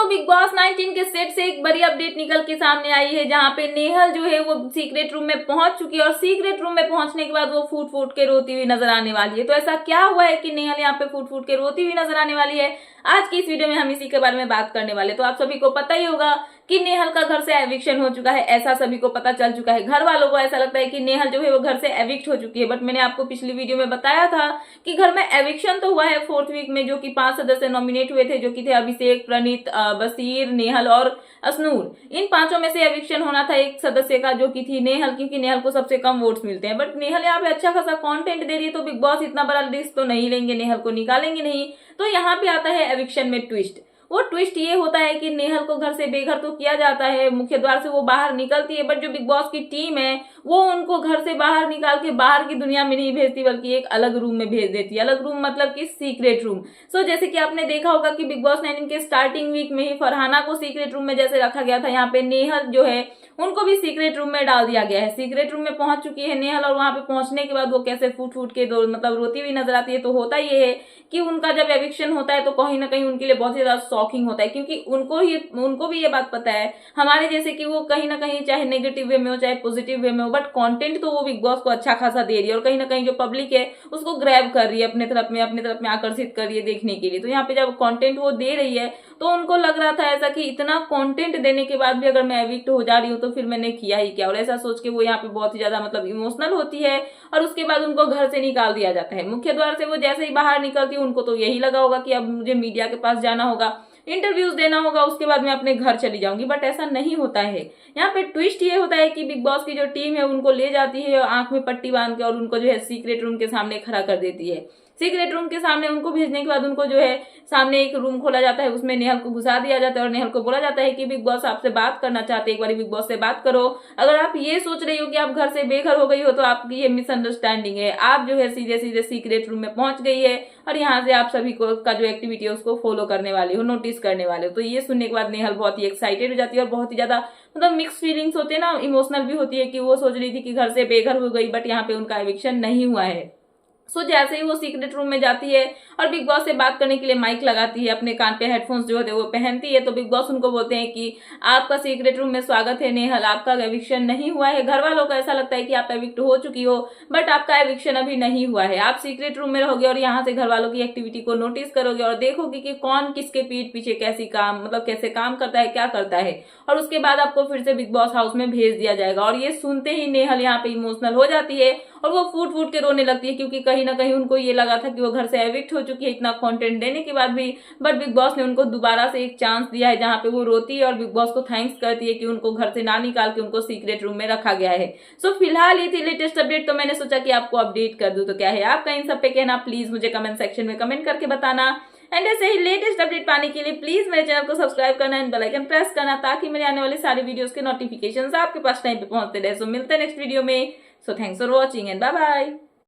Big boss 19 के set से एक बड़ी अपडेट निकल के सामने आई है, जहां पे नेहल जो है वो सीक्रेट रूम में पहुंच चुकी है और सीक्रेट रूम में पहुंचने के बाद वो फूट फूट के रोती हुई नजर आने वाली है। तो ऐसा क्या हुआ है कि नेहल यहाँ पे फूट फूट के रोती हुई नजर आने वाली है? आज की इस वीडियो में हम इसी के बारे में बात करने वाले। तो आप सभी को पता ही होगा कि नेहल का घर से एविक्शन हो चुका है, ऐसा सभी को पता चल चुका है। घर वालों को ऐसा लगता है कि नेहल जो है वो घर से एविक्ट हो चुकी है, बट मैंने आपको पिछली वीडियो में बताया था कि घर में एविक्शन तो हुआ है 4th वीक में, जो कि 5 सदस्य नॉमिनेट हुए थे, जो कि थे अभिषेक, प्रणीत, बसीर, नेहल और असनूर। इन पांचों में से एविक्शन होना था एक सदस्य का, जो कि थी नेहल, क्योंकि नेहल को सबसे कम वोट्स मिलते हैं। बट नेहल यहाँ पे अच्छा खासा कंटेंट दे रही है, तो बिग बॉस इतना बड़ा रिस्क तो नहीं लेंगे, नेहल को निकालेंगे नहीं। तो यहाँ पे आता है एविक्शन में ट्विस्ट। वो ट्विस्ट ये होता है कि नेहल को घर से बेघर तो किया जाता है, मुख्य द्वार से वो बाहर निकलती है, बट जो बिग बॉस की टीम है वो उनको घर से बाहर निकाल के बाहर की दुनिया में नहीं भेजती, बल्कि एक अलग रूम में भेज देती है। अलग रूम मतलब कि सीक्रेट रूम। सो जैसे कि आपने देखा होगा कि बिग बॉस 19 के स्टार्टिंग वीक में ही फरहाना को सीक्रेट रूम में जैसे रखा गया था, यहाँ पे नेहल जो है उनको भी सीक्रेट रूम में डाल दिया गया है। सीक्रेट रूम में पहुंच चुकी है नेहल, और वहां पे पहुंचने के बाद वो कैसे फूट फूट के मतलब रोती हुई नजर आती है। तो होता ये है कि उनका जब एविक्शन होता है तो कहीं ना कहीं उनके लिए बहुत ही ज्यादा शॉकिंग होता है, क्योंकि उनको भी ये बात पता है हमारे जैसे कि वो कहीं ना कहीं चाहे नेगेटिव वे में हो चाहे पॉजिटिव वे में हो, बट कंटेंट तो वो बिग बॉस को अच्छा खासा दे रही है, और कहीं ना कहीं जो पब्लिक है उसको ग्रैब कर रही है अपने तरफ में आकर्षित कर रही है देखने के लिए। तो यहाँ पे जब कंटेंट वो दे रही है तो उनको लग रहा था ऐसा कि इतना कंटेंट देने के बाद भी अगर मैं एविक्ट हो जा रही हूँ तो फिर मैंने किया ही क्या, और ऐसा सोच के वो यहाँ पे बहुत ही ज्यादा इमोशनल होती है, और उसके बाद उनको घर से निकाल दिया जाता है। मुख्य द्वार से वो जैसे ही बाहर निकलती है उनको तो यही लगा होगा कि अब मुझे मीडिया के पास जाना होगा, इंटरव्यूज देना होगा, उसके बाद मैं अपने घर चली जाऊंगी। बट ऐसा नहीं होता है। यहाँ पे ट्विस्ट ये होता है कि बिग बॉस की जो टीम है उनको ले जाती है आंख में पट्टी बांध के, और उनको जो है सीक्रेट रूम के सामने खड़ा कर देती है। सीक्रेट रूम के सामने उनको भेजने के बाद उनको जो है सामने एक रूम खोला जाता है, उसमें नेहल को घुसा दिया जाता है, और नेहल को बोला जाता है कि बिग बॉस आपसे बात करना चाहते हैं, एक बार बिग बॉस से बात करो। अगर आप ये सोच रही हो कि आप घर से बेघर हो गई हो तो आपकी ये मिसअंडरस्टैंडिंग है। आप जो है सीधे सीधे सीक्रेट रूम में पहुंच गई है, और यहाँ से आप सभी को का जो एक्टिविटी है उसको फॉलो करने वाली हो, नोटिस करने वाले हो। तो ये सुनने के बाद नेहल बहुत ही एक्साइटेड हो जाती है, और बहुत ही ज्यादा मिक्स फीलिंग्स होते हैं ना, इमोशनल भी होती है कि वो सोच रही थी कि घर से बेघर हो गई, बट यहाँ पे उनका एविक्शन नहीं हुआ है। सो जैसे ही वो सीक्रेट रूम में जाती है और बिग बॉस से बात करने के लिए माइक लगाती है, अपने कान पे हेडफोन्स जो होते हैं वो पहनती है, तो बिग बॉस उनको बोलते हैं कि आपका सीक्रेट रूम में स्वागत है नेहल, आपका एविक्शन नहीं हुआ है। घर वालों को ऐसा लगता है कि आप एविक्ट हो चुकी हो, बट आपका एविक्शन अभी नहीं हुआ है। आप सीक्रेट रूम में रहोगे और यहाँ से घर वालों की एक्टिविटी को नोटिस करोगे और देखोगे कि कौन किसके पीठ पीछे कैसे काम करता है, क्या करता है, और उसके बाद आपको फिर से बिग बॉस हाउस में भेज दिया जाएगा। और ये सुनते ही नेहल यहाँ पे इमोशनल हो जाती है और वो फूट फूट के रोने लगती है, क्योंकि कहीं ना कहीं उनको ये लगा था कि वो घर से एविक्ट हो चुकी है इतना कंटेंट देने के बाद भी, बट बिग बॉस ने उनको दोबारा से एक चांस दिया है, जहां पे वो रोती है और बिग बॉस को थैंक्स करती है कि उनको घर से ना निकाल के उनको सीक्रेट रूम में रखा गया है। सो फिलहाल ये थी लेटेस्ट अपडेट, तो मैंने सोचा कि आपको अपडेट कर दूं। तो क्या है आपका इन सब पे कहना, प्लीज मुझे कमेंट सेक्शन में कमेंट करके बताना। एंड ऐसे ही लेटेस्ट अपडेट पाने के लिए प्लीज मेरे चैनल को सब्सक्राइब करना एंड बेल आइकन प्रेस करना, ताकि मेरे आने वाले सारी वीडियोस के नोटिफिकेशंस आपके पास टाइम पे पहुंचते रहे। सो मिलते हैं नेक्स्ट वीडियो में। So thanks for watching and bye bye.